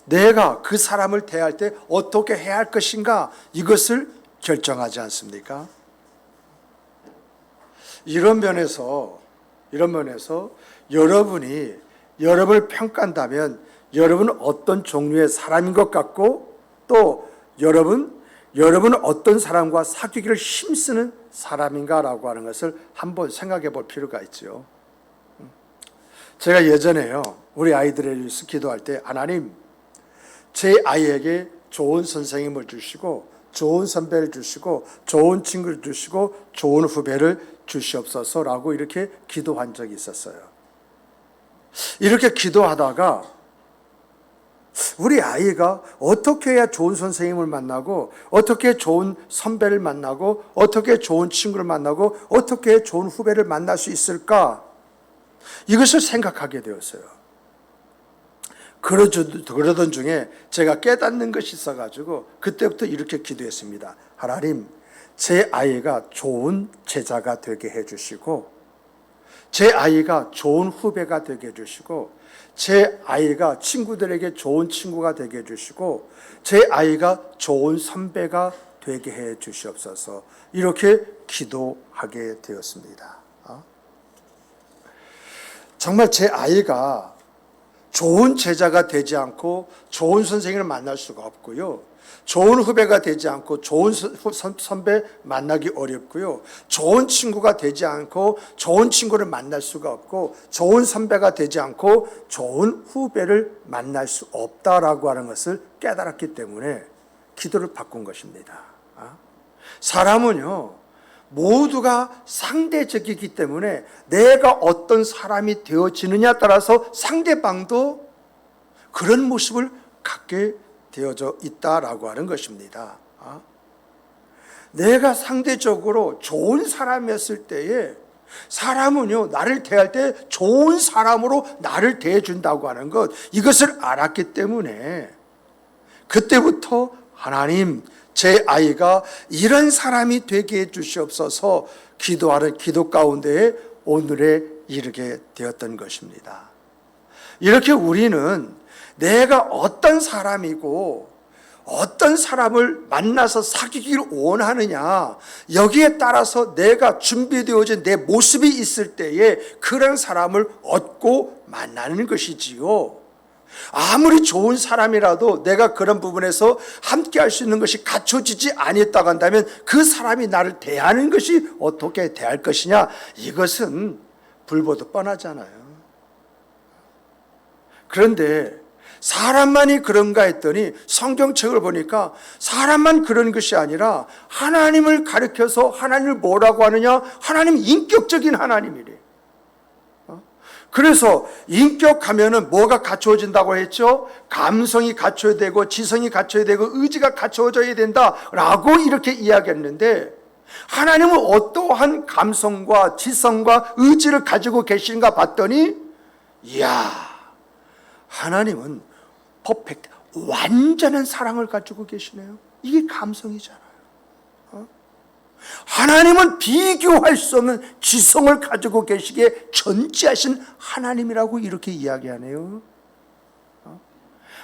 내가 그 사람을 대할 때 어떻게 해야 할 것인가, 이것을 결정하지 않습니까? 이런 면에서 여러분이 여러분을 평가한다면 여러분은 어떤 종류의 사람인 것 같고, 또 여러분은 어떤 사람과 사귀기를 힘쓰는 사람인가라고 하는 것을 한번 생각해 볼 필요가 있죠. 제가 예전에요, 우리 아이들을 위해서 기도할 때, 하나님, 제 아이에게 좋은 선생님을 주시고 좋은 선배를 주시고 좋은 친구를 주시고 좋은 후배를 주시옵소서라고 이렇게 기도한 적이 있었어요. 이렇게 기도하다가 우리 아이가 어떻게 해야 좋은 선생님을 만나고, 어떻게 좋은 선배를 만나고, 어떻게 좋은 친구를 만나고, 어떻게 좋은 후배를 만날 수 있을까, 이것을 생각하게 되었어요. 그러던 중에 제가 깨닫는 것이 있어가지고 그때부터 이렇게 기도했습니다. 하나님, 제 아이가 좋은 제자가 되게 해주시고, 제 아이가 좋은 후배가 되게 해주시고, 제 아이가 친구들에게 좋은 친구가 되게 해주시고, 제 아이가 좋은 선배가 되게 해주시옵소서, 이렇게 기도하게 되었습니다. 정말 제 아이가 좋은 제자가 되지 않고 좋은 선생님을 만날 수가 없고요, 좋은 후배가 되지 않고 좋은 선배 만나기 어렵고요, 좋은 친구가 되지 않고 좋은 친구를 만날 수가 없고, 좋은 선배가 되지 않고 좋은 후배를 만날 수 없다라고 하는 것을 깨달았기 때문에 기도를 바꾼 것입니다. 사람은요, 모두가 상대적이기 때문에 내가 어떤 사람이 되어지느냐에 따라서 상대방도 그런 모습을 갖게 되어져 있다라고 하는 것입니다. 내가 상대적으로 좋은 사람이었을 때에 사람은요, 나를 대할 때 좋은 사람으로 나를 대해준다고 하는 것, 이것을 알았기 때문에 그때부터 하나님, 제 아이가 이런 사람이 되게 해 주시옵소서 기도하는 기도 가운데에 오늘에 이르게 되었던 것입니다. 이렇게 우리는 내가 어떤 사람이고 어떤 사람을 만나서 사귀기를 원하느냐, 여기에 따라서 내가 준비되어진 내 모습이 있을 때에 그런 사람을 얻고 만나는 것이지요, 아무리 좋은 사람이라도 내가 그런 부분에서 함께 할 수 있는 것이 갖춰지지 아니했다고 한다면 그 사람이 나를 대하는 것이 어떻게 대할 것이냐, 이것은 불보듯 뻔하잖아요. 그런데 사람만이 그런가 했더니 성경책을 보니까 사람만 그런 것이 아니라 하나님을 가리켜서 하나님을 뭐라고 하느냐, 하나님 인격적인 하나님이래. 그래서 인격하면은 뭐가 갖추어진다고 했죠? 감성이 갖춰야 되고 지성이 갖춰야 되고 의지가 갖춰져야 된다라고 이렇게 이야기했는데, 하나님은 어떠한 감성과 지성과 의지를 가지고 계신가 봤더니, 이야, 하나님은 퍼펙트, 완전한 사랑을 가지고 계시네요. 이게 감성이잖아요. 하나님은 비교할 수 없는 지성을 가지고 계시기에 존재하신 하나님이라고 이렇게 이야기하네요.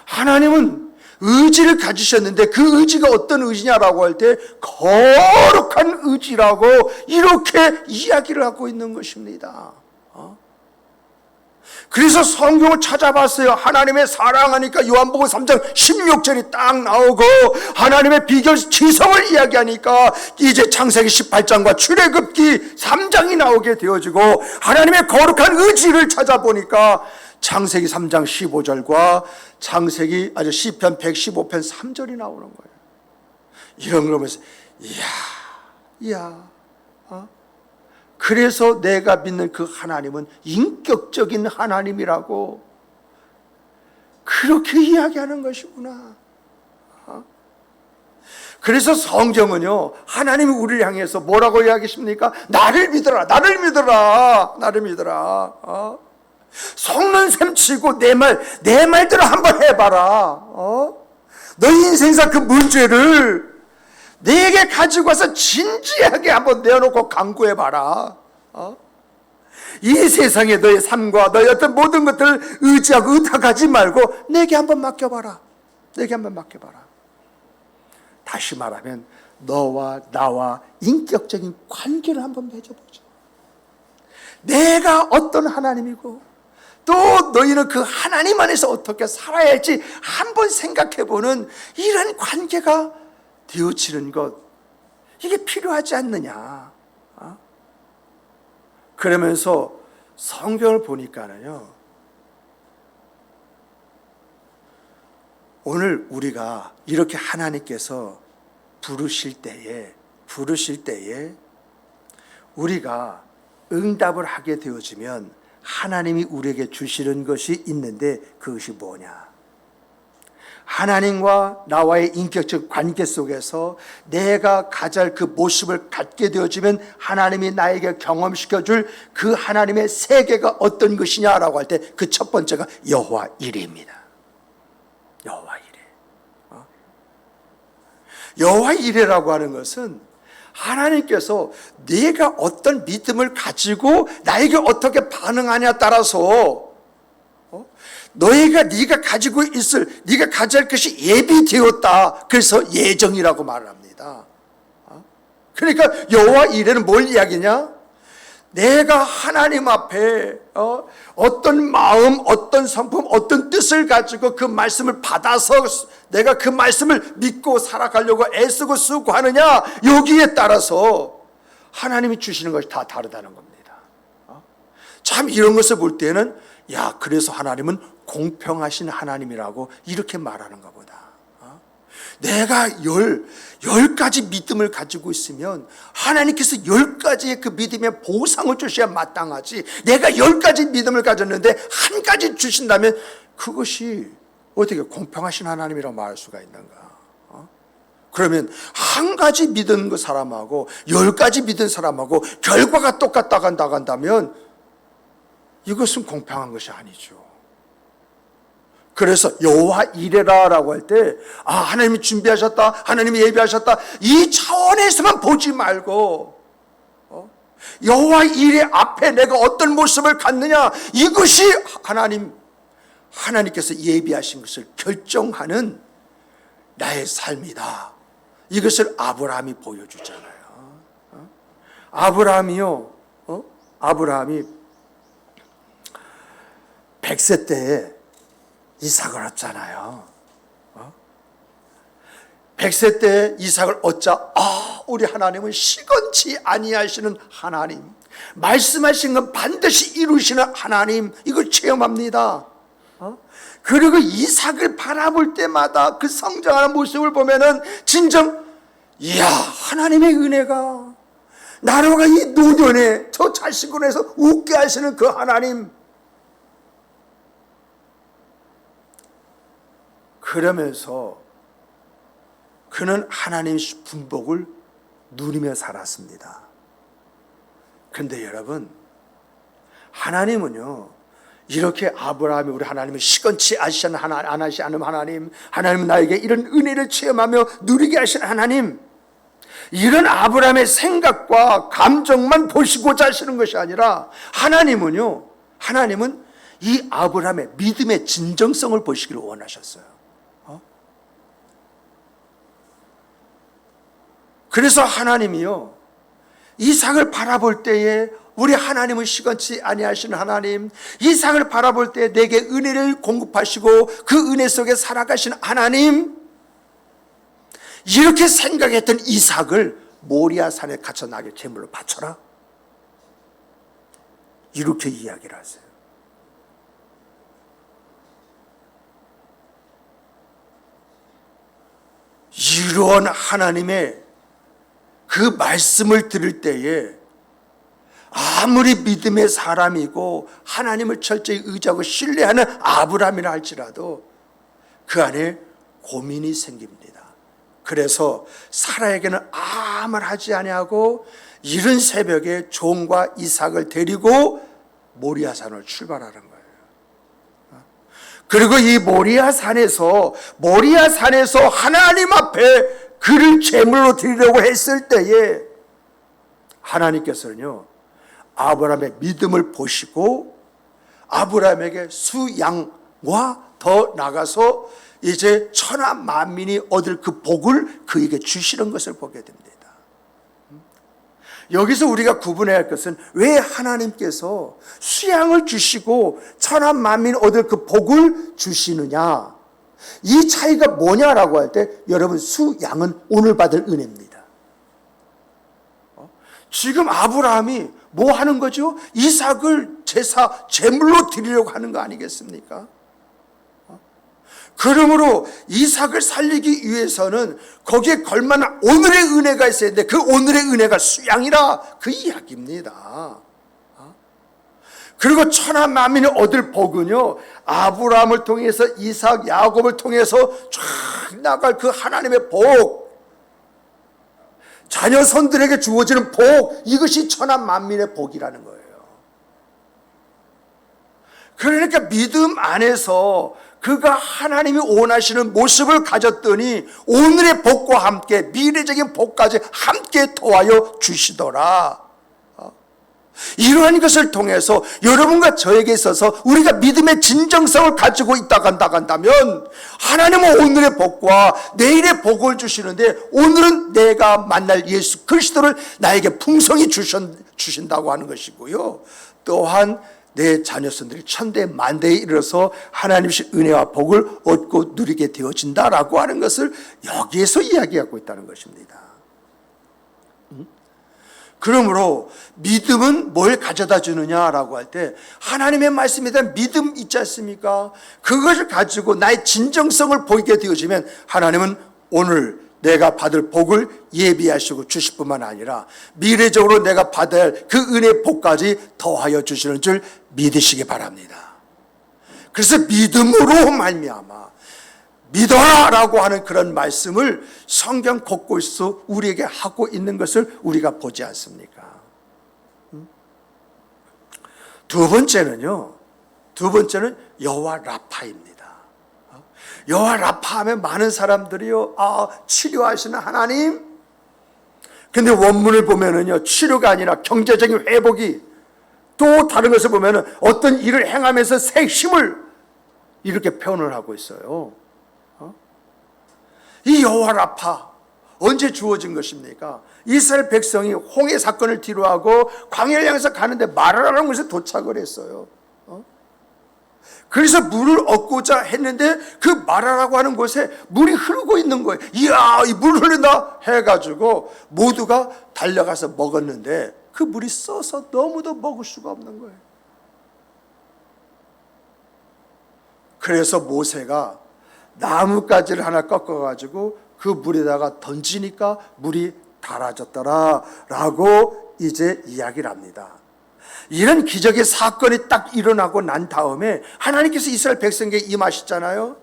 하나님은 의지를 가지셨는데 그 의지가 어떤 의지냐라고 할 때 거룩한 의지라고 이렇게 이야기를 하고 있는 것입니다. 그래서 성경을 찾아봤어요. 하나님의 사랑하니까 요한복음 3장 16절이 딱 나오고, 하나님의 비결 지성을 이야기하니까 이제 창세기 18장과 출애굽기 3장이 나오게 되어지고, 하나님의 거룩한 의지를 찾아보니까 창세기 3장 15절과 시편 115편 3절이 나오는 거예요. 이런 걸 보면서 이야. 그래서 내가 믿는 그 하나님은 인격적인 하나님이라고 그렇게 이야기하는 것이구나. 그래서 성경은요, 하나님이 우리를 향해서 뭐라고 이야기하십니까? 나를 믿어라, 나를 믿어라, 나를 믿어라. 속는 셈 치고 내 말대로 한번 해봐라. 너 인생사 그 문제를 내게 가지고 와서 진지하게 한번 내어놓고 강구해봐라. 이 세상에 너의 삶과 너의 어떤 모든 것들을 의지하고 의탁하지 말고 내게 한번 맡겨봐라. 내게 한번 맡겨봐라. 다시 말하면 너와 나와 인격적인 관계를 한번 맺어보자. 내가 어떤 하나님이고 또 너희는 그 하나님 안에서 어떻게 살아야 할지 한번 생각해보는 이런 관계가 되어지는 것, 이게 필요하지 않느냐. 그러면서 성경을 보니까는요, 오늘 우리가 이렇게 하나님께서 부르실 때에 우리가 응답을 하게 되어지면 하나님이 우리에게 주시는 것이 있는데 그것이 뭐냐? 하나님과 나와의 인격적 관계 속에서 내가 가질 그 모습을 갖게 되어지면 하나님이 나에게 경험시켜줄 그 하나님의 세계가 어떤 것이냐라고 할 때 그 첫 번째가 여호와 이레입니다. 여호와 이레. 여호와 이레라고 하는 것은 하나님께서 네가 어떤 믿음을 가지고 나에게 어떻게 반응하냐에 따라서 네가 가지고 있을, 네가 가질 것이 예비되었다. 그래서 예정이라고 말을 합니다. 그러니까 여호와 이레는 뭘 이야기냐? 내가 하나님 앞에 어떤 마음, 어떤 성품, 어떤 뜻을 가지고 그 말씀을 받아서 내가 그 말씀을 믿고 살아가려고 애쓰고 쓰고 하느냐, 여기에 따라서 하나님이 주시는 것이 다 다르다는 겁니다. 참 이런 것을 볼 때는 그래서 하나님은 공평하신 하나님이라고 이렇게 말하는가 보다. 내가 10가지 믿음을 가지고 있으면 하나님께서 10가지의 그 믿음의 보상을 주셔야 마땅하지, 내가 10가지 믿음을 가졌는데 한 가지 주신다면 그것이 어떻게 공평하신 하나님이라고 말할 수가 있는가? 그러면 한 가지 믿은 그 사람하고 10가지 믿은 사람하고 결과가 똑같다 간다면 이것은 공평한 것이 아니죠. 그래서 여호와 이레라라고 할 때 하나님이 준비하셨다, 하나님이 예비하셨다, 이 차원에서만 보지 말고 여호와 이레 앞에 내가 어떤 모습을 갖느냐, 이것이 하나님께서 예비하신 것을 결정하는 나의 삶이다. 이것을 아브라함이 보여주잖아요. 아브라함이 100세 때에 이삭을 얻잖아요. 100세 때 이삭을 얻자 우리 하나님은 시건치 아니하시는 하나님, 말씀하신 건 반드시 이루시는 하나님, 이걸 체험합니다. 그리고 이삭을 바라볼 때마다 그 성장하는 모습을 보면은 진정 하나님의 은혜가 나로가 이 노년에 저 자식으로 해서 웃게 하시는 그 하나님, 그러면서 그는 하나님의 분복을 누리며 살았습니다. 그런데 여러분, 하나님은요, 이렇게 아브라함이 우리 하나님을 시건치 아시는 하나님, 하나님은 나에게 이런 은혜를 체험하며 누리게 하신 하나님, 이런 아브라함의 생각과 감정만 보시고자 하시는 것이 아니라 하나님은 이 아브라함의 믿음의 진정성을 보시기를 원하셨어요. 그래서 하나님이요, 이삭을 바라볼 때에 우리 하나님은 시건치 아니하시는 하나님, 이삭을 바라볼 때 내게 은혜를 공급하시고 그 은혜 속에 살아가신 하나님, 이렇게 생각했던 이삭을 모리아 산에 갇혀 나게 제물로 바쳐라, 이렇게 이야기를 하세요. 이러한 하나님의 그 말씀을 들을 때에 아무리 믿음의 사람이고 하나님을 철저히 의지하고 신뢰하는 아브라함이라 할지라도 그 안에 고민이 생깁니다. 그래서 사라에게는 아무 말 하지 아니하고 이른 새벽에 종과 이삭을 데리고 모리아산을 출발하는 거예요. 그리고 이 모리아산에서 하나님 앞에 그를 제물로 드리려고 했을 때에 하나님께서는요, 아브라함의 믿음을 보시고 아브라함에게 수양과 더 나가서 이제 천하 만민이 얻을 그 복을 그에게 주시는 것을 보게 됩니다. 여기서 우리가 구분해야 할 것은 왜 하나님께서 수양을 주시고 천하 만민이 얻을 그 복을 주시느냐, 이 차이가 뭐냐라고 할 때 여러분, 수양은 오늘 받을 은혜입니다. 지금 아브라함이 뭐 하는 거죠? 이삭을 제물로 드리려고 하는 거 아니겠습니까? 그러므로 이삭을 살리기 위해서는 거기에 걸만한 오늘의 은혜가 있어야 되는데 그 오늘의 은혜가 수양이라 그 이야기입니다. 그리고 천하 만민이 얻을 복은요, 아브라함을 통해서 이삭, 야곱을 통해서 쫙 나갈 그 하나님의 복, 자녀 손들에게 주어지는 복, 이것이 천하 만민의 복이라는 거예요. 그러니까 믿음 안에서 그가 하나님이 원하시는 모습을 가졌더니 오늘의 복과 함께 미래적인 복까지 함께 도와여 주시더라. 이러한 것을 통해서 여러분과 저에게 있어서 우리가 믿음의 진정성을 가지고 있다고 한다면 하나님은 오늘의 복과 내일의 복을 주시는데 오늘은 내가 만날 예수 그리스도를 나에게 풍성히 주신다고 하는 것이고요. 또한 내 자녀손들이 천대 만대에 이르러서 하나님의 은혜와 복을 얻고 누리게 되어진다라고 하는 것을 여기에서 이야기하고 있다는 것입니다. 그러므로 믿음은 뭘 가져다 주느냐라고 할 때 하나님의 말씀에 대한 믿음 있지 않습니까? 그것을 가지고 나의 진정성을 보이게 되어지면 하나님은 오늘 내가 받을 복을 예비하시고 주실 뿐만 아니라 미래적으로 내가 받아야 할 그 은혜의 복까지 더하여 주시는 줄 믿으시기 바랍니다. 그래서 믿음으로 말미암아 믿어라라고 하는 그런 말씀을 성경 곳곳에서 우리에게 하고 있는 것을 우리가 보지 않습니까? 두 번째는 여호와 라파입니다. 여호와 라파 하면 많은 사람들이요, 치료하시는 하나님. 근데 원문을 보면은요, 치료가 아니라 경제적인 회복이, 또 다른 것을 보면은 어떤 일을 행하면서 새 힘을 이렇게 표현을 하고 있어요. 이 여호와 라파 언제 주어진 것입니까? 이스라엘 백성이 홍해 사건을 뒤로하고 광야를 향해서 가는데 마라라는 곳에 도착을 했어요. 그래서 물을 얻고자 했는데 그 마라라고 하는 곳에 물이 흐르고 있는 거예요. 이야, 이 물 흐른다 해가지고 모두가 달려가서 먹었는데 그 물이 써서 너무도 먹을 수가 없는 거예요. 그래서 모세가 나뭇가지를 하나 꺾어가지고 그 물에다가 던지니까 물이 달아졌더라 라고 이제 이야기를 합니다. 이런 기적의 사건이 딱 일어나고 난 다음에 하나님께서 이스라엘 백성에게 임하셨잖아요.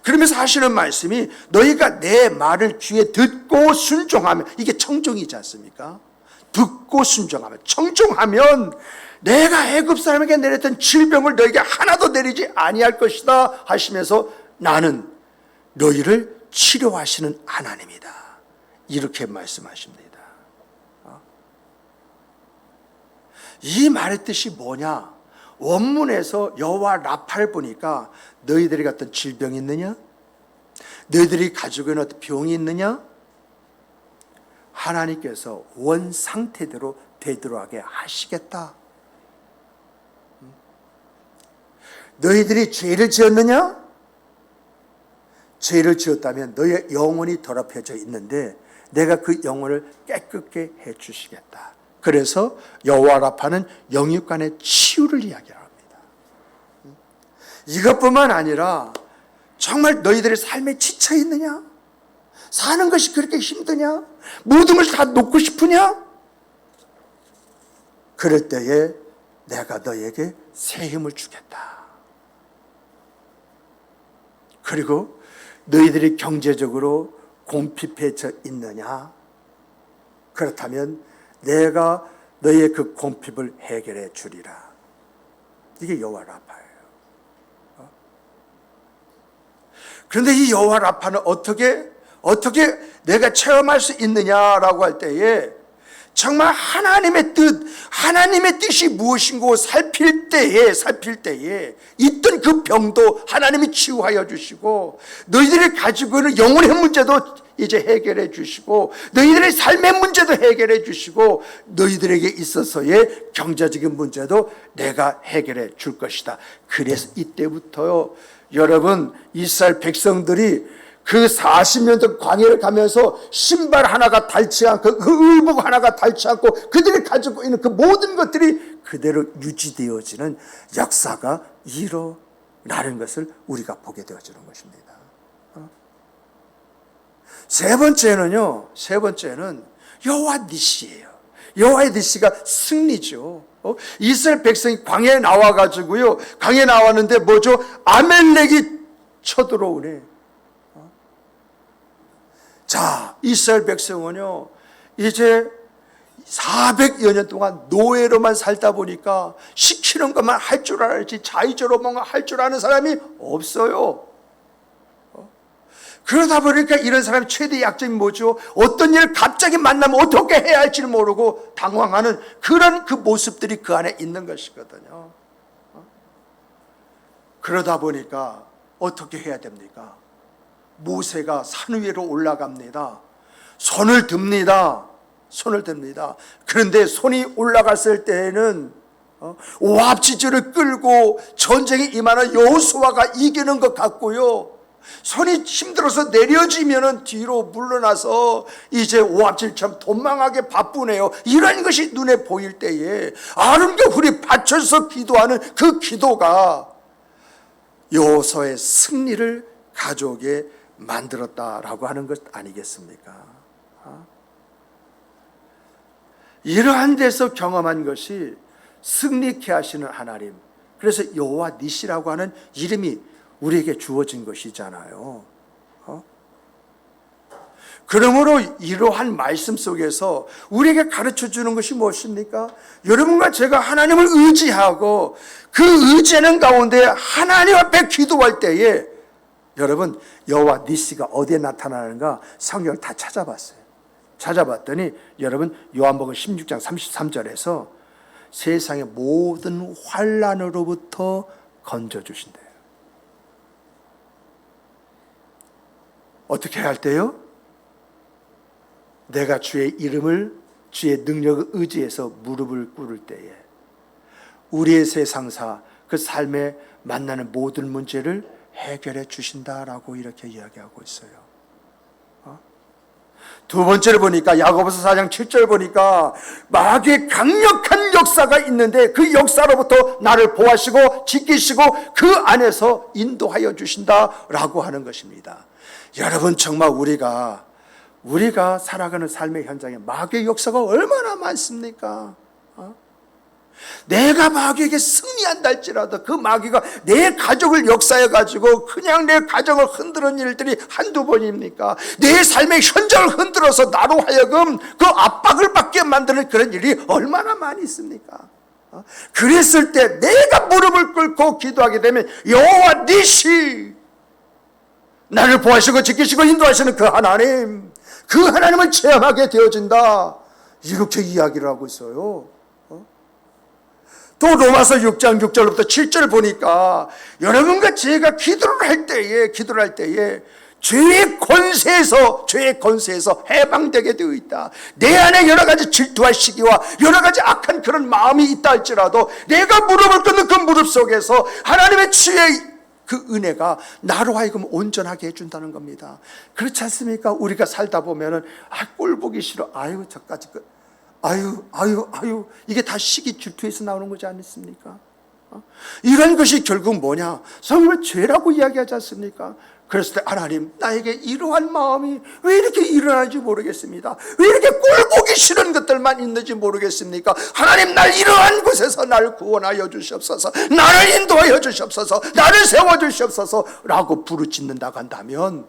그러면서 하시는 말씀이 너희가 내 말을 귀에 듣고 순종하면, 이게 청종이지 않습니까? 듣고 순종하면, 청종하면 내가 애굽 사람에게 내렸던 질병을 너희에게 하나도 내리지 아니할 것이다 하시면서 나는 너희를 치료하시는 하나님이다, 이렇게 말씀하십니다. 이 말의 뜻이 뭐냐? 원문에서 여호와 라파를 보니까 너희들이 갖던 질병이 있느냐? 너희들이 가지고 있는 어떤 병이 있느냐? 하나님께서 원 상태대로 되돌아가게 하시겠다. 너희들이 죄를 지었느냐? 죄를 지었다면 너희의 영혼이 더럽혀져 있는데 내가 그 영혼을 깨끗게 해주시겠다. 그래서 여호와 라파는 영육간의 치유를 이야기합니다. 이것뿐만 아니라 정말 너희들의 삶에 지쳐 있느냐? 사는 것이 그렇게 힘드냐? 모든 것을 다 놓고 싶으냐? 그럴 때에 내가 너에게 새 힘을 주겠다. 그리고 너희들이 경제적으로 궁핍해져 있느냐? 그렇다면 내가 너희의 그 궁핍을 해결해 주리라. 이게 여호와 라파예요. 그런데 이 여호와 라파는 어떻게 내가 체험할 수 있느냐라고 할 때에 정말 하나님의 뜻이 무엇인고 살필 때에 있던 그 병도 하나님이 치유하여 주시고, 너희들이 가지고 있는 영혼의 문제도 이제 해결해 주시고, 너희들의 삶의 문제도 해결해 주시고, 너희들에게 있어서의 경제적인 문제도 내가 해결해 줄 것이다. 그래서 이때부터요, 여러분, 이스라엘 백성들이 그 40년 동안 광야를 가면서 신발 하나가 닳지 않고, 그 의복 하나가 닳지 않고, 그들이 가지고 있는 그 모든 것들이 그대로 유지되어지는 역사가 일어나는 것을 우리가 보게 되어지는 것입니다. 세 번째는 여호와 니시예요. 여호와의 니시가 승리죠. 이스라엘 백성이 광야에 나와가지고요, 광야에 나왔는데 뭐죠? 아멜렉이 쳐들어오네. 자, 이스라엘 백성은요, 이제 400여 년 동안 노예로만 살다 보니까 시키는 것만 할 줄 알지 자의적으로 뭔가 할 줄 아는 사람이 없어요. 그러다 보니까 이런 사람의 최대 약점이 뭐죠? 어떤 일을 갑자기 만나면 어떻게 해야 할지를 모르고 당황하는 그런 그 모습들이 그 안에 있는 것이거든요. 그러다 보니까 어떻게 해야 됩니까? 모세가 산 위로 올라갑니다. 손을 듭니다. 그런데 손이 올라갔을 때에는 오합지졸을 끌고 전쟁에 임하는 여호수아가 이기는 것 같고요, 손이 힘들어서 내려지면은 뒤로 물러나서 이제 오합질처럼 도망하게 바쁘네요. 이런 것이 눈에 보일 때에 아름게 우리 받쳐서 기도하는 그 기도가 여호수아의 승리를 가져오게 만들었다라고 하는 것 아니겠습니까? 이러한 데서 경험한 것이 승리케 하시는 하나님, 그래서 여호와 니시라고 하는 이름이 우리에게 주어진 것이잖아요. 그러므로 이러한 말씀 속에서 우리에게 가르쳐 주는 것이 무엇입니까? 여러분과 제가 하나님을 의지하고 그 의지하는 가운데 하나님 앞에 기도할 때에 여러분, 여호와 니시가 어디에 나타나는가 성경을 다 찾아봤더니 여러분, 요한복음 16장 33절에서 세상의 모든 환난으로부터 건져주신대요. 어떻게 할 때요? 내가 주의 이름을, 주의 능력을 의지해서 무릎을 꿇을 때에 우리의 세상사, 그 삶에 만나는 모든 문제를 해결해 주신다라고 이렇게 이야기하고 있어요. 두 번째로 보니까 야고보서 4장 7절 보니까 마귀의 강력한 역사가 있는데 그 역사로부터 나를 보호하시고 지키시고 그 안에서 인도하여 주신다라고 하는 것입니다. 여러분, 정말 우리가 살아가는 삶의 현장에 마귀의 역사가 얼마나 많습니까? 내가 마귀에게 승리한다 할지라도 그 마귀가 내 가족을 역사해 가지고 그냥 내 가정을 흔드는 일들이 한두 번입니까? 내 삶의 현장을 흔들어서 나로 하여금 그 압박을 받게 만드는 그런 일이 얼마나 많이 있습니까? 그랬을 때 내가 무릎을 꿇고 기도하게 되면 여호와 니시, 나를 보호하시고 지키시고 인도하시는 그 하나님을 체험하게 되어진다, 이렇게 이야기를 하고 있어요. 또 로마서 6장 6절부터 7절 보니까 여러분과 제가 기도를 할 때에 죄의 권세에서 해방되게 되어 있다. 내 안에 여러 가지 질투와 시기와 여러 가지 악한 그런 마음이 있다 할지라도 내가 무릎을 꿇는 그 무릎 속에서 하나님의 치유의 그 은혜가 나로 하여금 온전하게 해준다는 겁니다. 그렇지 않습니까? 우리가 살다 보면은 꼴 보기 싫어, 저까지 이게 다 시기 질투에서 나오는 거지 않습니까? 이런 것이 결국 뭐냐? 성경을 죄라고 이야기하지 않습니까? 그랬을 때 하나님, 나에게 이러한 마음이 왜 이렇게 일어나는지 모르겠습니다. 왜 이렇게 꼴보기 싫은 것들만 있는지 모르겠습니까? 하나님, 날 이러한 곳에서 나를 구원하여 주시옵소서, 나를 인도하여 주시옵소서, 나를 세워주시옵소서 라고 부르짖는다고 한다면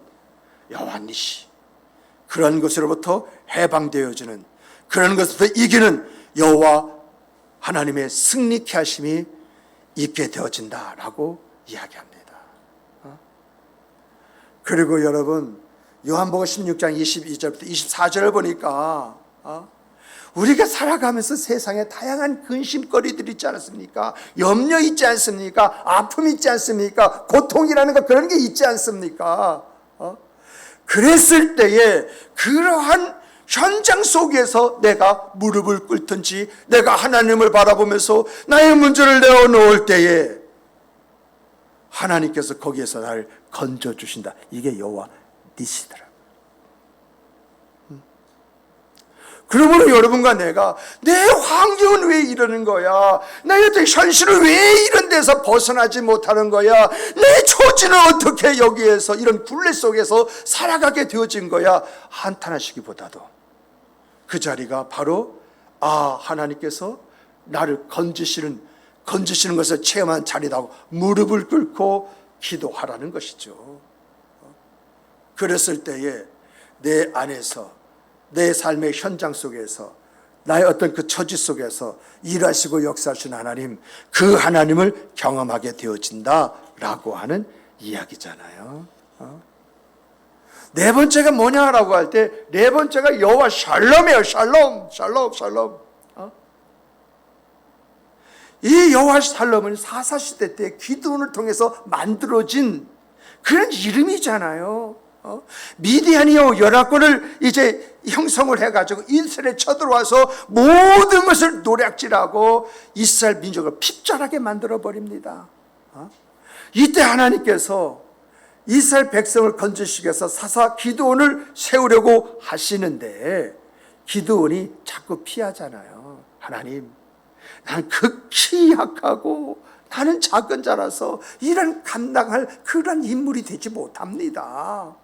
여호와 니시, 그런 것으로부터 해방되어지는, 그런 것부터 이기는 여호와 하나님의 승리케 하심이 있게 되어진다라고 이야기합니다. 그리고 여러분, 요한복음 16장 22절부터 24절을 보니까 우리가 살아가면서 세상에 다양한 근심거리들이 있지 않습니까? 염려 있지 않습니까? 아픔 있지 않습니까? 고통이라는 거 그런 게 있지 않습니까? 그랬을 때에 그러한 현장 속에서 내가 무릎을 꿇든지 내가 하나님을 바라보면서 나의 문제를 내어놓을 때에 하나님께서 거기에서 나를 건져주신다. 이게 여호와 니시더라. 그러므로 여러분과 내가 내 환경은 왜 이러는 거야? 나의 어떤 현실은 왜 이런 데서 벗어나지 못하는 거야? 내 처지는 어떻게 여기에서 이런 굴레 속에서 살아가게 되어진 거야? 한탄하시기보다도 그 자리가 바로 하나님께서 나를 건지시는 것을 체험한 자리라고 무릎을 꿇고 기도하라는 것이죠. 그랬을 때에 내 안에서 내 삶의 현장 속에서 나의 어떤 그 처지 속에서 일하시고 역사하신 하나님, 그 하나님을 경험하게 되어진다라고 하는 이야기잖아요. 네 번째가 뭐냐라고 할 때 네 번째가 여호와 샬롬이에요. 샬롬. 이 여호와 샬롬은 사사시대 때 기드온을 통해서 만들어진 그런 이름이잖아요. 미디안이요 연합군을 이제 형성을 해가지고 이스라엘에 쳐들어와서 모든 것을 노략질하고 이스라엘 민족을 핍절하게 만들어 버립니다. 이때 하나님께서 이스라엘 백성을 건지시기 위해서 사사 기드온을 세우려고 하시는데 기드온이 자꾸 피하잖아요. 하나님, 난 극히 약하고 나는 작은 자라서 이런 감당할 그런 인물이 되지 못합니다.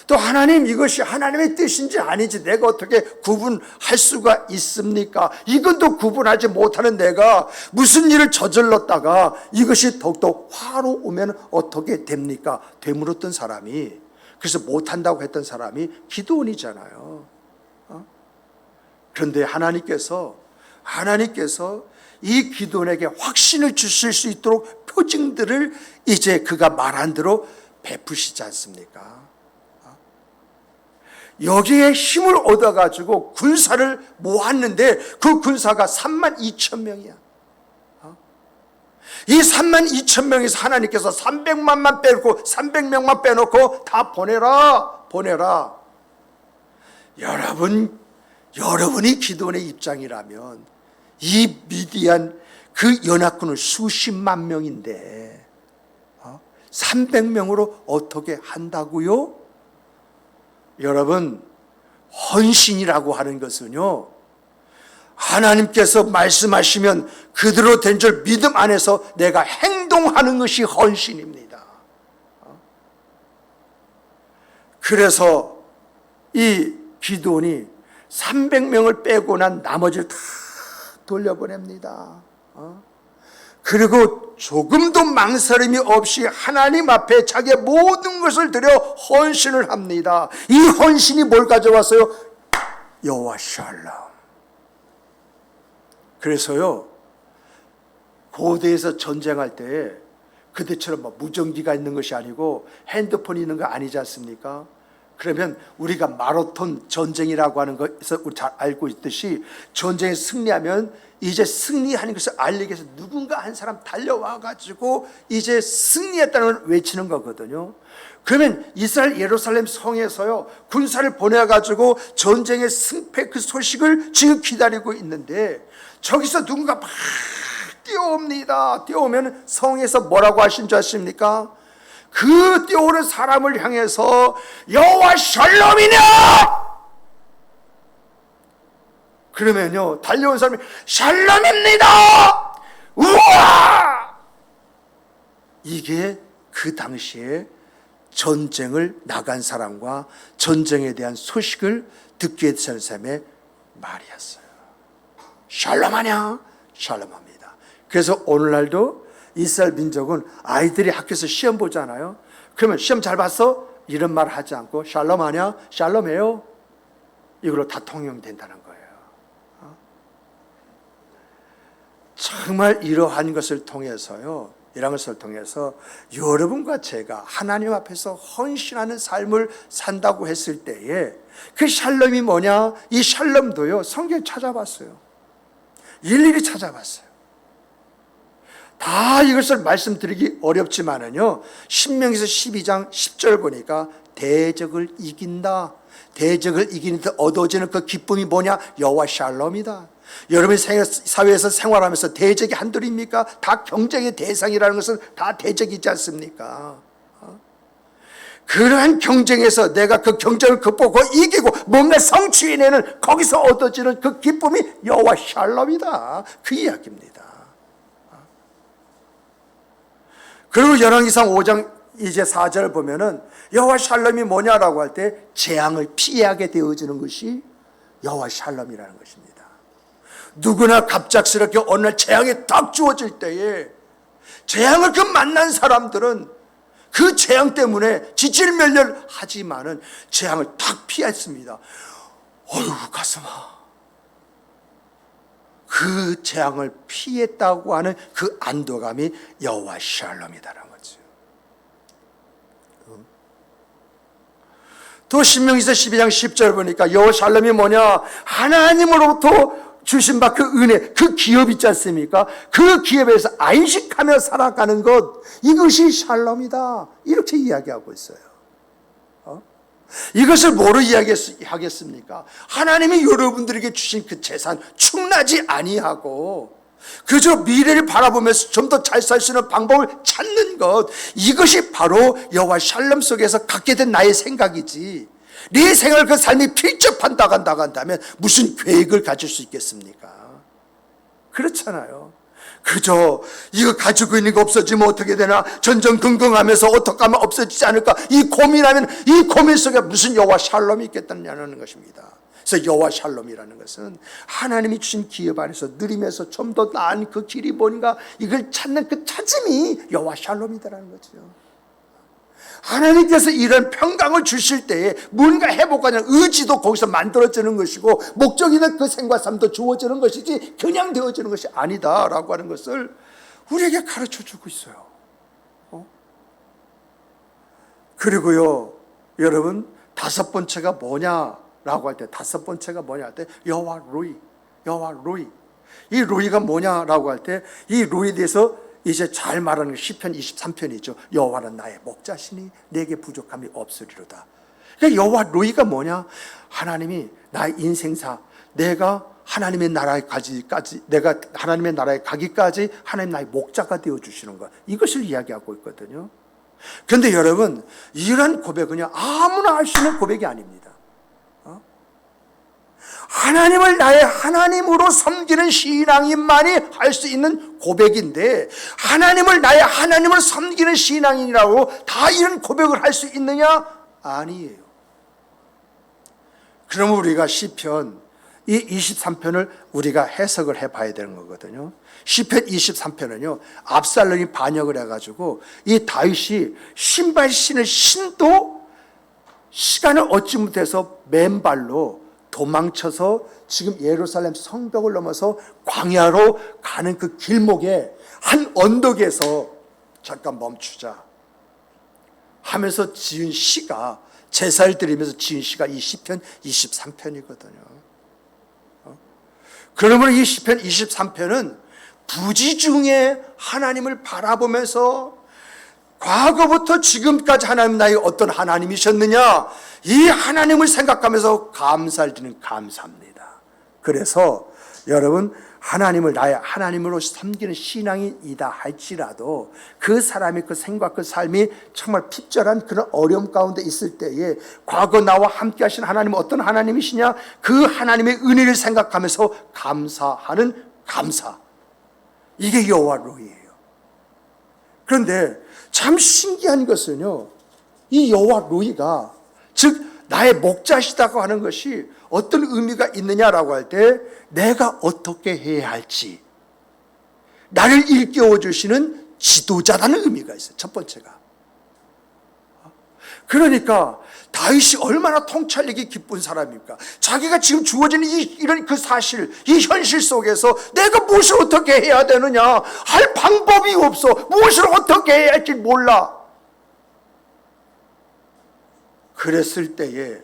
또 하나님, 이것이 하나님의 뜻인지 아닌지 내가 어떻게 구분할 수가 있습니까? 이건 또 구분하지 못하는 내가 무슨 일을 저질렀다가 이것이 더욱더 화로 오면 어떻게 됩니까? 되물었던 사람이, 그래서 못한다고 했던 사람이 기드온이잖아요. 그런데 하나님께서 이 기드온에게 확신을 주실 수 있도록 표징들을 이제 그가 말한 대로 베푸시지 않습니까? 여기에 힘을 얻어가지고 군사를 모았는데 그 군사가 32,000명이야. 이 32,000명에서 하나님께서 300명만 빼놓고 다 보내라. 여러분이 기드온의 입장이라면 이 미디안 그 연합군은 수십만 명인데 300명으로 어떻게 한다고요? 여러분, 헌신이라고 하는 것은요, 하나님께서 말씀하시면 그대로 된 줄 믿음 안에서 내가 행동하는 것이 헌신입니다. 그래서 이 기드온이 300명을 빼고 난 나머지를 다 돌려보냅니다. 그리고 조금도 망설임이 없이 하나님 앞에 자기의 모든 것을 들여 헌신을 합니다. 이 헌신이 뭘 가져왔어요? 여호와 샬롬. 그래서요, 고대에서 전쟁할 때 그때처럼 뭐 무전기가 있는 것이 아니고 핸드폰이 있는 거 아니지 않습니까? 그러면 우리가 마라톤 전쟁이라고 하는 것에서 우리 잘 알고 있듯이 전쟁에 승리하면 이제 승리하는 것을 알리기 위해서 누군가 한 사람 달려와가지고 이제 승리했다는 걸 외치는 거거든요. 그러면 이스라엘 예루살렘 성에서요 군사를 보내가지고 전쟁의 승패 그 소식을 지금 기다리고 있는데 저기서 누군가 막 뛰어옵니다. 뛰어오면 성에서 뭐라고 하신 줄 아십니까? 그 뛰어오는 사람을 향해서 여호와 샬롬이냐? 그러면요 달려온 사람이 샬롬입니다. 우와! 이게 그 당시에 전쟁을 나간 사람과 전쟁에 대한 소식을 듣게 된 사람의 말이었어요. 샬롬하냐? 샬롬합니다. 그래서 오늘날도 이스라엘 민족은 아이들이 학교에서 시험 보잖아요. 그러면 시험 잘 봤어? 이런 말 하지 않고 샬롬하냐? 샬롬해요. 이걸로 다 통용된다는 거예요. 정말 이러한 것을 통해서요 이런 것을 통해서 여러분과 제가 하나님 앞에서 헌신하는 삶을 산다고 했을 때에 그 샬롬이 뭐냐? 이 샬롬도요, 성경에 찾아봤어요. 일일이 찾아봤어요. 다 이것을 말씀드리기 어렵지만은요, 신명기서 12장 10절 보니까 대적을 이긴다. 대적을 이기는 데 얻어지는 그 기쁨이 뭐냐? 여호와 샬롬이다. 여러분이 사회에서 생활하면서 대적이 한둘입니까? 다 경쟁의 대상이라는 것은 다 대적이지 않습니까? 그러한 경쟁에서 내가 그 경쟁을 극복하고 이기고 뭔가 성취해내는 거기서 얻어지는 그 기쁨이 여호와 샬롬이다. 그 이야기입니다. 그리고 열왕기상 5장 이제 4절을 보면은 여호와 샬롬이 뭐냐라고 할 때 재앙을 피하게 되어지는 것이 여호와 샬롬이라는 것입니다. 누구나 갑작스럽게 어느 날 재앙이 딱 주어질 때에 재앙을 그 만난 사람들은 그 재앙 때문에 지질멸렬하지만은 재앙을 딱 피했습니다. 어휴 가슴아, 그 재앙을 피했다고 하는 그 안도감이 여호와 샬롬이다라는 거죠. 또 신명기서 12장 10절 보니까 여호와 샬롬이 뭐냐? 하나님으로부터 주신 바 그 은혜, 그 기업 있지 않습니까? 그 기업에서 안식하며 살아가는 것, 이것이 샬롬이다. 이렇게 이야기하고 있어요. 이것을 뭐로 이야기하겠습니까? 하나님이 여러분들에게 주신 그 재산 충나지 아니하고 그저 미래를 바라보면서 좀 더 잘 살 수 있는 방법을 찾는 것, 이것이 바로 여호와 샬롬 속에서 갖게 된 나의 생각이지, 네 생활 그 삶이 필적한다고 한다면 무슨 계획을 가질 수 있겠습니까? 그렇잖아요. 그저 이거 가지고 있는 거 없어지면 어떻게 되나, 전전긍긍하면서 어떻게 하면 없어지지 않을까, 이 고민하면 이 고민 속에 무슨 여호와 샬롬이 있겠다는 것입니다. 그래서 여호와 샬롬이라는 것은 하나님이 주신 기업 안에서 누리면서 좀 더 나은 그 길이 뭔가 이걸 찾는 그 찾음이 여호와 샬롬이다라는 거죠. 하나님께서 이런 평강을 주실 때에 뭔가 해보고자 의지도 거기서 만들어지는 것이고, 목적이 있는 그 생과 삶도 주어지는 것이지 그냥 되어지는 것이 아니다라고 하는 것을 우리에게 가르쳐주고 있어요. 그리고요, 여러분, 다섯 번째가 뭐냐라고 할 때, 다섯 번째가 뭐냐 할 때 여호와 로이, 여호와 로이. 이 로이가 뭐냐라고 할 때, 이 로이에 대해서 이제 잘 말하는 시편 23편이죠. 여호와는 나의 목자시니 내게 부족함이 없으리로다. 그러니까 여호와 로이가 뭐냐? 하나님이 나의 인생사, 내가 하나님의 나라에 내가 하나님의 나라에 가기까지 하나님 나의 목자가 되어 주시는 것, 이것을 이야기하고 있거든요. 그런데 여러분, 이런 고백은요, 아무나 할 수 있는 고백이 아닙니다. 하나님을 나의 하나님으로 섬기는 신앙인만이 할 수 있는 고백인데, 하나님을 나의 하나님을 섬기는 신앙인이라고 다 이런 고백을 할 수 있느냐? 아니에요. 그러면 우리가 시편 이 23편을 우리가 해석을 해봐야 되는 거거든요. 시편 23편은요, 압살롬이 반역을 해가지고 이 다윗이 신발 신을 신도 시간을 얻지 못해서 맨발로 도망쳐서 지금 예루살렘 성벽을 넘어서 광야로 가는 그 길목에 한 언덕에서 잠깐 멈추자 하면서 지은 시가, 제사를 드리면서 지은 시가 이 시편 23편이거든요. 그러면 이 시편 23편은 부지 중에 하나님을 바라보면서 과거부터 지금까지 하나님 나의 어떤 하나님이셨느냐, 이 하나님을 생각하면서 감사를 드리는 감사입니다. 그래서 여러분, 하나님을 나의 하나님으로 섬기는 신앙이다 할지라도 그 사람의 그 생각, 그 삶이 정말 핍절한 그런 어려움 가운데 있을 때에 과거 나와 함께 하신 하나님은 어떤 하나님이시냐, 그 하나님의 은혜를 생각하면서 감사하는 감사, 이게 여호와 로이예요. 그런데 참 신기한 것은요, 이 여호와 로이가, 즉 나의 목자시다고 하는 것이 어떤 의미가 있느냐라고 할 때, 내가 어떻게 해야 할지 나를 일깨워 주시는 지도자라는 의미가 있어요. 첫 번째가. 그러니까 다윗이 얼마나 통찰력이 깊은 사람입니까? 자기가 지금 주어진 이런 그 사실, 이 현실 속에서 내가 무엇을 어떻게 해야 되느냐 할 방법이 없어. 무엇을 어떻게 해야 할지 몰라. 그랬을 때에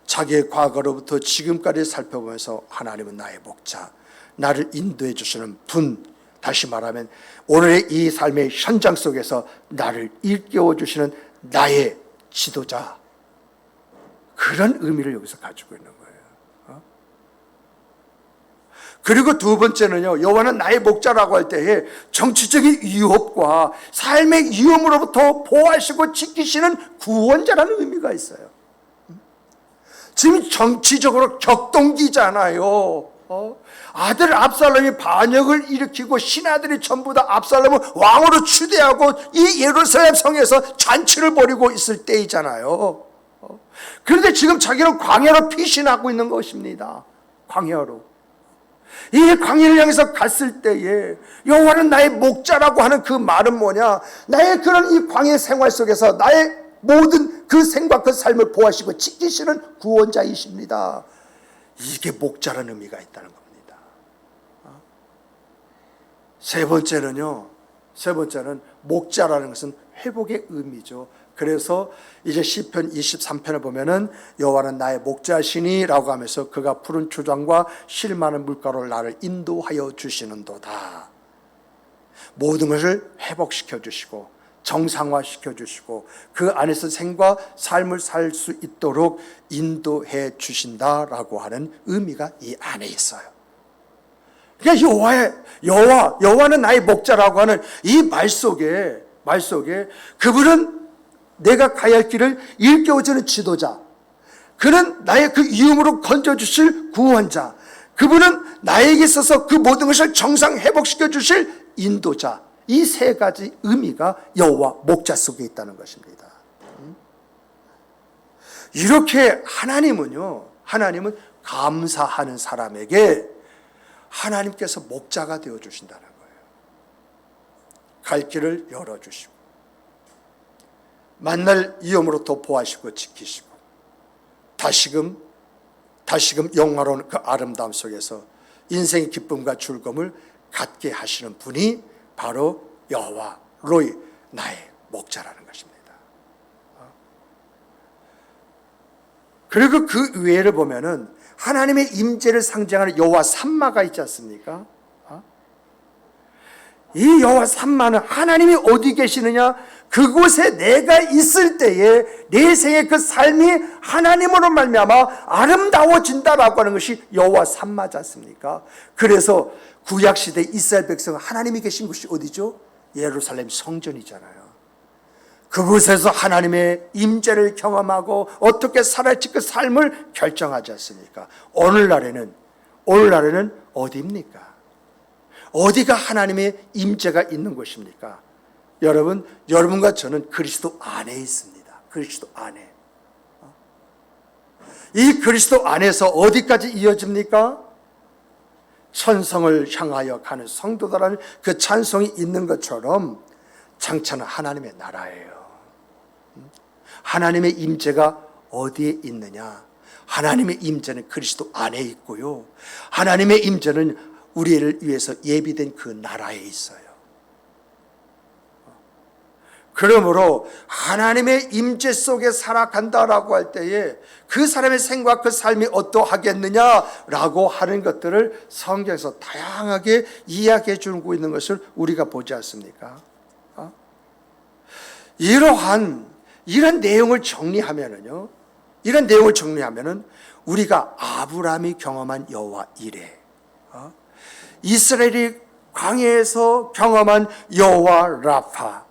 자기의 과거로부터 지금까지 살펴보면서 하나님은 나의 목자, 나를 인도해 주시는 분, 다시 말하면 오늘의 이 삶의 현장 속에서 나를 일깨워 주시는 나의 지도자, 그런 의미를 여기서 가지고 있는 거예요. 그리고 두 번째는요, 여호와는 나의 목자라고 할 때에 정치적인 위협과 삶의 위험으로부터 보호하시고 지키시는 구원자라는 의미가 있어요. 지금 정치적으로 격동기잖아요. 아들 압살롬이 반역을 일으키고 신하들이 전부 다 압살롬을 왕으로 추대하고 이 예루살렘 성에서 잔치를 벌이고 있을 때이잖아요. 그런데 지금 자기는 광야로 피신하고 있는 것입니다. 광야로. 이 광야를 향해서 갔을 때에 여호와는 나의 목자라고 하는 그 말은 뭐냐? 나의 그런 이 광야 생활 속에서 나의 모든 그 생과 그 삶을 보호하시고 지키시는 구원자이십니다. 이게 목자라는 의미가 있다는 겁니다. 세 번째는 목자라는 것은 회복의 의미죠. 그래서 이제 시편 23편을 보면은 여호와는 나의 목자시니라고 하면서 그가 푸른 초장과 실 많은 물가로 나를 인도하여 주시는도다. 모든 것을 회복시켜 주시고 정상화시켜 주시고 그 안에서 생과 삶을 살 수 있도록 인도해 주신다라고 하는 의미가 이 안에 있어요. 그러니까 여호와는 나의 목자라고 하는 이 말 속에 그분은 내가 가야 할 길을 일깨워주는 지도자, 그는 나의 그 위험으로 건져주실 구원자, 그분은 나에게 있어서 그 모든 것을 정상 회복시켜 주실 인도자, 이 세 가지 의미가 여호와 목자 속에 있다는 것입니다. 이렇게 하나님은 감사하는 사람에게 하나님께서 목자가 되어 주신다는 거예요. 갈 길을 열어주시고 만날 위험으로부터 보호하시고 지키시고 다시금 영화로운 그 아름다움 속에서 인생의 기쁨과 즐거움을 갖게 하시는 분이 바로 여호와 로이, 나의 목자라는 것입니다. 그리고 그 외를 보면은 하나님의 임재를 상징하는 여호와 삼마가 있지 않습니까? 이 여호와 삼마는 하나님이 어디 계시느냐? 그곳에 내가 있을 때에 내 생의 그 삶이 하나님으로 말미암아 아름다워진다라고 하는 것이 여호와 삼마지 않습니까? 그래서 구약시대 이스라엘 백성은 하나님이 계신 곳이 어디죠? 예루살렘 성전이잖아요. 그곳에서 하나님의 임재를 경험하고 어떻게 살아야지 그 삶을 결정하지 않습니까? 오늘날에는 어디입니까? 어디가 하나님의 임재가 있는 곳입니까? 여러분과 저는 그리스도 안에 있습니다. 그리스도 안에. 이 그리스도 안에서 어디까지 이어집니까? 천성을 향하여 가는 성도다라는 그 찬송이 있는 것처럼 장차는 하나님의 나라예요. 하나님의 임재가 어디에 있느냐? 하나님의 임재는 그리스도 안에 있고요. 하나님의 임재는 우리를 위해서 예비된 그 나라에 있어요. 그러므로 하나님의 임재 속에 살아간다라고 할 때에 그 사람의 생과 그 삶이 어떠하겠느냐라고 하는 것들을 성경에서 다양하게 이야기해 주고 있는 것을 우리가 보지 않습니까? 이런 내용을 정리하면은 우리가 아브라함이 경험한 여호와 이레, 이스라엘이 광야에서 경험한 여호와 라파,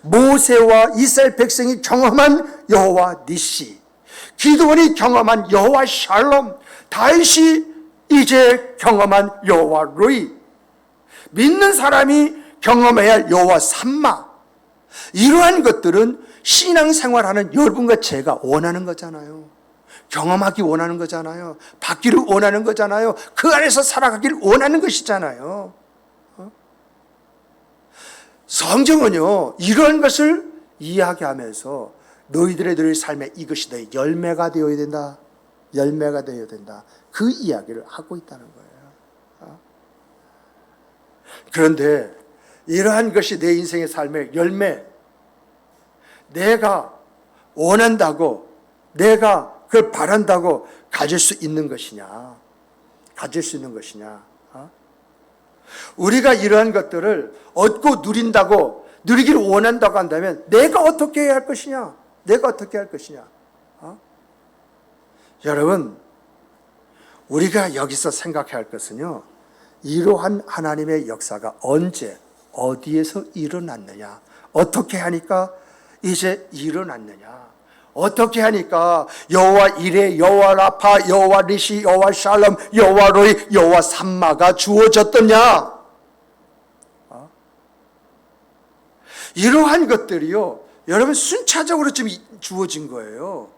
모세와 이스라엘 백성이 경험한 여호와 니시, 기드온이 경험한 여호와 샬롬, 다윗이 이제 경험한 여호와 로이, 믿는 사람이 경험해야 할 여호와 삼마, 이러한 것들은 신앙생활하는 여러분과 제가 원하는 거잖아요. 경험하기 원하는 거잖아요. 받기를 원하는 거잖아요. 그 안에서 살아가기를 원하는 것이잖아요. 성경은요, 이런 것을 이야기하면서 너희들의 삶에 이것이 너희 열매가 되어야 된다. 열매가 되어야 된다. 그 이야기를 하고 있다는 거예요. 그런데 이러한 것이 내 인생의 삶의 열매, 내가 원한다고, 내가 그걸 바란다고 가질 수 있는 것이냐? 가질 수 있는 것이냐? 우리가 이러한 것들을 얻고 누린다고, 누리기를 원한다고 한다면 내가 어떻게 해야 할 것이냐? 내가 어떻게 할 것이냐? 여러분, 우리가 여기서 생각해야 할 것은요, 이러한 하나님의 역사가 언제, 어디에서 일어났느냐? 어떻게 하니까 이제 일어났느냐? 어떻게 하니까 여호와 이레, 여호와 라파, 여호와 니시, 여호와 샬롬, 여호와 로이, 여호와 삼마가 주어졌더냐? 이러한 것들이요, 여러분 순차적으로 지금 주어진 거예요.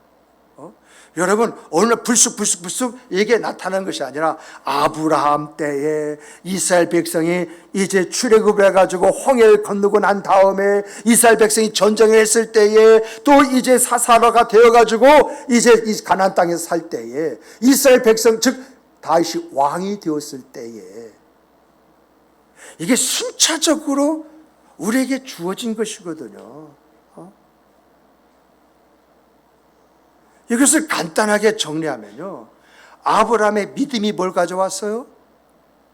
여러분 어느 날 불쑥 이게 나타난 것이 아니라 아브라함 때에 이스라엘 백성이 이제 출애굽을 해가지고 홍해를 건너고 난 다음에 이스라엘 백성이 전쟁을 했을 때에 또 이제 사사로가 되어가지고 이제 이 가나안 땅에서 살 때에 이스라엘 백성 즉 다윗이 왕이 되었을 때에 이게 순차적으로 우리에게 주어진 것이거든요. 이것을 간단하게 정리하면요, 아브라함의 믿음이 뭘 가져왔어요?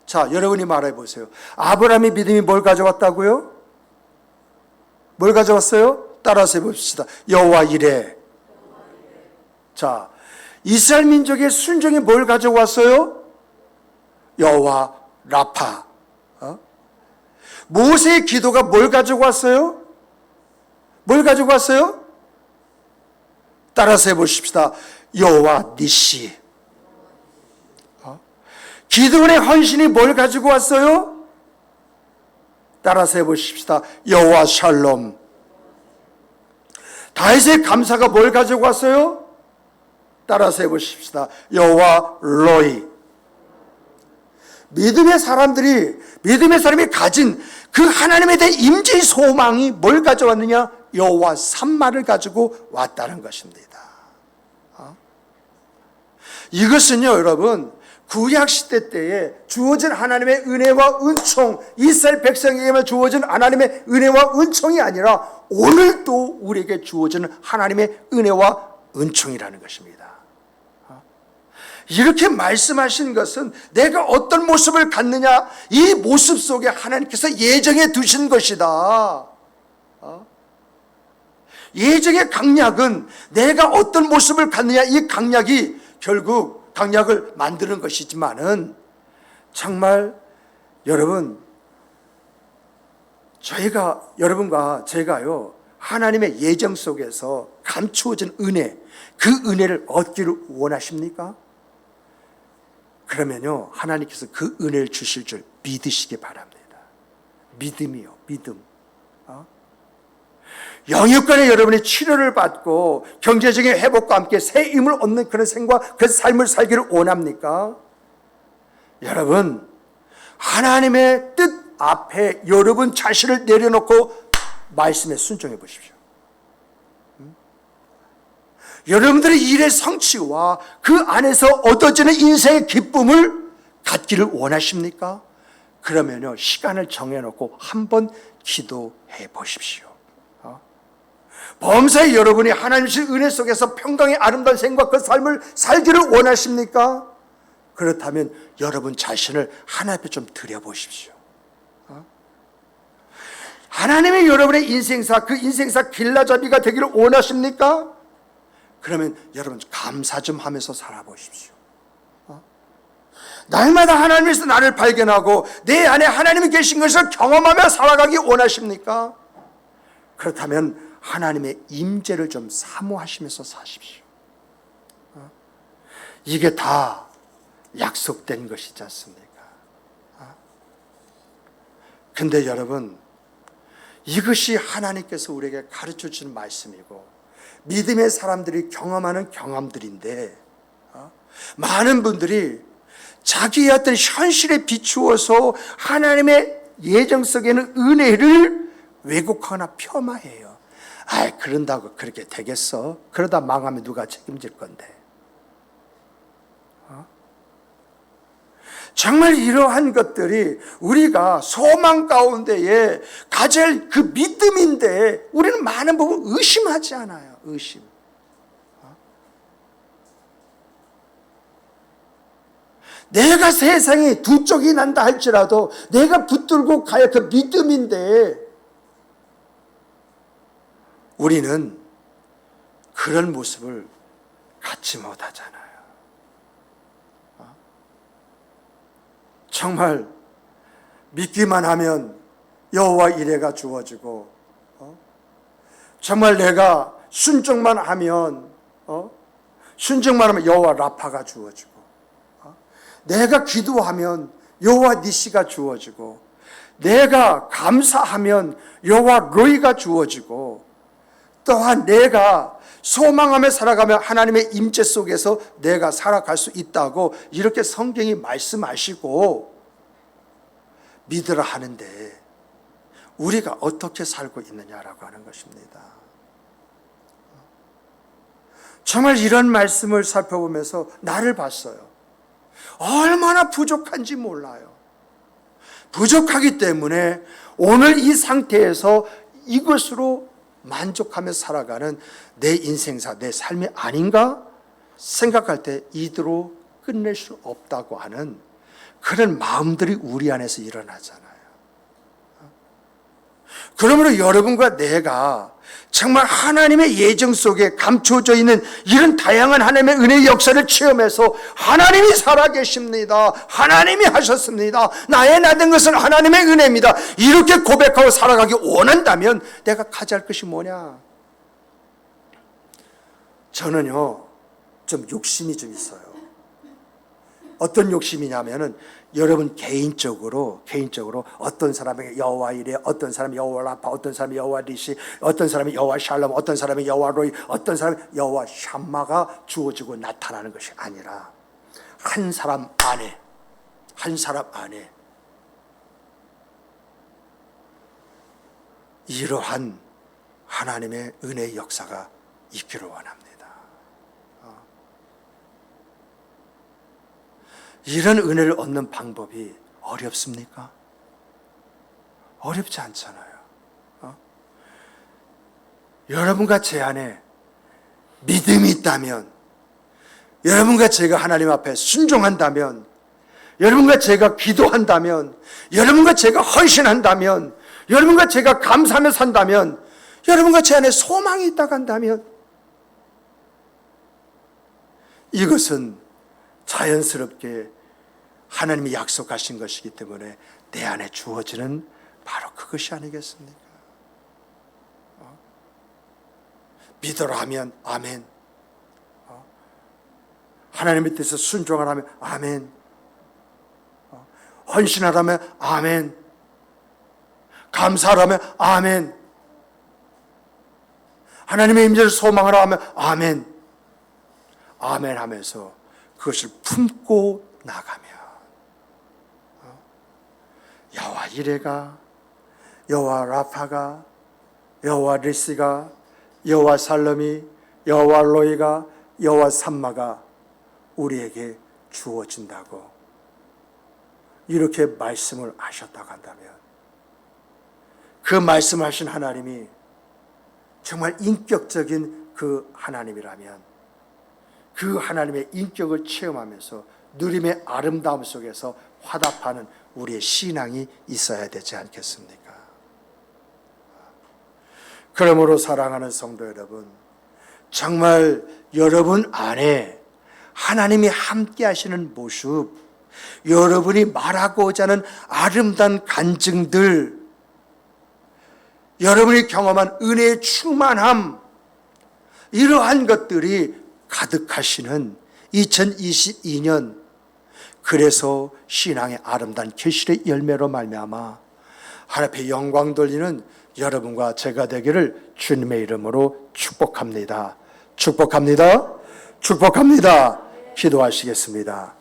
자, 여러분이 말해 보세요. 아브라함의 믿음이 뭘 가져왔다고요? 뭘 가져왔어요? 따라서 해봅시다. 여호와 이레. 자, 이스라엘 민족의 순종이 뭘 가져왔어요? 여호와 라파. 모세의 기도가 뭘 가지고 왔어요? 뭘 가지고 왔어요? 따라서 해보십시다. 여호와 니시. 기드온의 헌신이 뭘 가지고 왔어요? 따라서 해보십시다. 여호와 샬롬. 다윗의 감사가 뭘 가지고 왔어요? 따라서 해보십시다. 여호와 로이. 믿음의 사람이 가진 그 하나님에 대한 임재의 소망이 뭘 가져왔느냐? 여호와 삼마를 가지고 왔다는 것입니다. 이것은요, 여러분, 구약시대 때에 주어진 하나님의 은혜와 은총, 이스라엘 백성에게만 주어진 하나님의 은혜와 은총이 아니라 오늘도 우리에게 주어지는 하나님의 은혜와 은총이라는 것입니다. 이렇게 말씀하신 것은 내가 어떤 모습을 갖느냐, 이 모습 속에 하나님께서 예정해 두신 것이다. 예정의 강약은 내가 어떤 모습을 갖느냐, 이 강약이 결국 강약을 만드는 것이지만은 정말 여러분, 여러분과 제가요, 하나님의 예정 속에서 감추어진 은혜, 그 은혜를 얻기를 원하십니까? 그러면요, 하나님께서 그 은혜를 주실 줄 믿으시기 바랍니다. 믿음이요, 믿음. 영육간에 여러분이 치료를 받고 경제적인 회복과 함께 새 힘을 얻는 그런 생과 그 삶을 살기를 원합니까? 여러분, 하나님의 뜻 앞에 여러분 자신을 내려놓고 말씀에 순종해 보십시오. 여러분들의 일의 성취와 그 안에서 얻어지는 인생의 기쁨을 갖기를 원하십니까? 그러면요, 시간을 정해놓고 한번 기도해 보십시오. 범사에 여러분이 하나님의 은혜 속에서 평강의 아름다운 생과 그 삶을 살기를 원하십니까? 그렇다면 여러분 자신을 하나님 앞에 좀 드려보십시오. 하나님의 여러분의 인생사, 그 인생사 길라잡이가 되기를 원하십니까? 그러면 여러분 감사 좀 하면서 살아보십시오. 날마다 하나님께서 나를 발견하고 내 안에 하나님이 계신 것을 경험하며 살아가기 원하십니까? 그렇다면 하나님의 임재를 좀 사모하시면서 사십시오. 이게 다 약속된 것이지 않습니까? 근데 여러분, 이것이 하나님께서 우리에게 가르쳐 주는 말씀이고 믿음의 사람들이 경험하는 경험들인데, 많은 분들이 자기의 어떤 현실에 비추어서 하나님의 예정 속에는 은혜를 왜곡하거나 폄하해요. 아이, 그런다고 그렇게 되겠어? 그러다 망하면 누가 책임질 건데? 정말 이러한 것들이 우리가 소망 가운데에 가질 그 믿음인데 우리는 많은 부분 의심하지 않아요. 의심. 내가 세상에 두 쪽이 난다 할지라도 내가 붙들고 가야 그 믿음인데 우리는 그런 모습을 갖지 못하잖아요. 정말 믿기만 하면 여호와 이레가 주어지고, 정말 내가 순종만 하면 여호와 라파가 주어지고, 내가 기도하면 여호와 니시가 주어지고, 내가 감사하면 여호와 로이가 주어지고, 또한 내가 소망하며 살아가며 하나님의 임재 속에서 내가 살아갈 수 있다고 이렇게 성경이 말씀하시고 믿으라 하는데 우리가 어떻게 살고 있느냐라고 하는 것입니다. 정말 이런 말씀을 살펴보면서 나를 봤어요. 얼마나 부족한지 몰라요. 부족하기 때문에 오늘 이 상태에서 이것으로 만족하며 살아가는 내 인생사, 내 삶이 아닌가 생각할 때 이대로 끝낼 수 없다고 하는 그런 마음들이 우리 안에서 일어나잖아요. 그러므로 여러분과 내가 정말 하나님의 예정 속에 감춰져 있는 이런 다양한 하나님의 은혜의 역사를 체험해서 하나님이 살아계십니다. 하나님이 하셨습니다. 나의 나된 것은 하나님의 은혜입니다. 이렇게 고백하고 살아가기 원한다면 내가 가져야 할 것이 뭐냐? 저는요, 좀 욕심이 좀 있어요. 어떤 욕심이냐면은 여러분 개인적으로 어떤 사람에게 여호와 이레, 어떤 사람이 여호와 라파, 어떤 사람이 여호와 니시, 어떤 사람이 여호와 샬롬, 어떤 사람이 여호와 로이, 어떤 사람이 여호와 샴마가 주어지고 나타나는 것이 아니라 한 사람 안에 이러한 하나님의 은혜의 역사가 있기를 원합니다. 이런 은혜를 얻는 방법이 어렵습니까? 어렵지 않잖아요. 여러분과 제 안에 믿음이 있다면, 여러분과 제가 하나님 앞에 순종한다면, 여러분과 제가 기도한다면, 여러분과 제가 헌신한다면, 여러분과 제가 감사하며 산다면, 여러분과 제 안에 소망이 있다고 한다면 이것은 자연스럽게 하나님이 약속하신 것이기 때문에 내 안에 주어지는 바로 그것이 아니겠습니까? 믿으라 하면 아멘. 하나님의 뜻에 순종하라면 아멘. 헌신하라면 아멘. 감사하라면 아멘. 하나님의 임재를 소망하라 하면 아멘. 아멘 하면서 그것을 품고 나가면 여호와 이레가, 여호와 라파가, 여호와 리시가, 여호와 살롬이, 여호와 로이가, 여호와 삼마가 우리에게 주어진다고 이렇게 말씀을 하셨다고 한다면 그 말씀하신 하나님이 정말 인격적인 그 하나님이라면 그 하나님의 인격을 체험하면서 누림의 아름다움 속에서 화답하는 우리의 신앙이 있어야 되지 않겠습니까? 그러므로 사랑하는 성도 여러분, 정말 여러분 안에 하나님이 함께 하시는 모습, 여러분이 말하고자 하는 아름다운 간증들, 여러분이 경험한 은혜의 충만함, 이러한 것들이 가득하시는 2022년, 그래서 신앙의 아름다운 결실의 열매로 말미암아 하나님 앞에 영광 돌리는 여러분과 제가 되기를 주님의 이름으로 축복합니다. 축복합니다. 축복합니다. 기도하시겠습니다.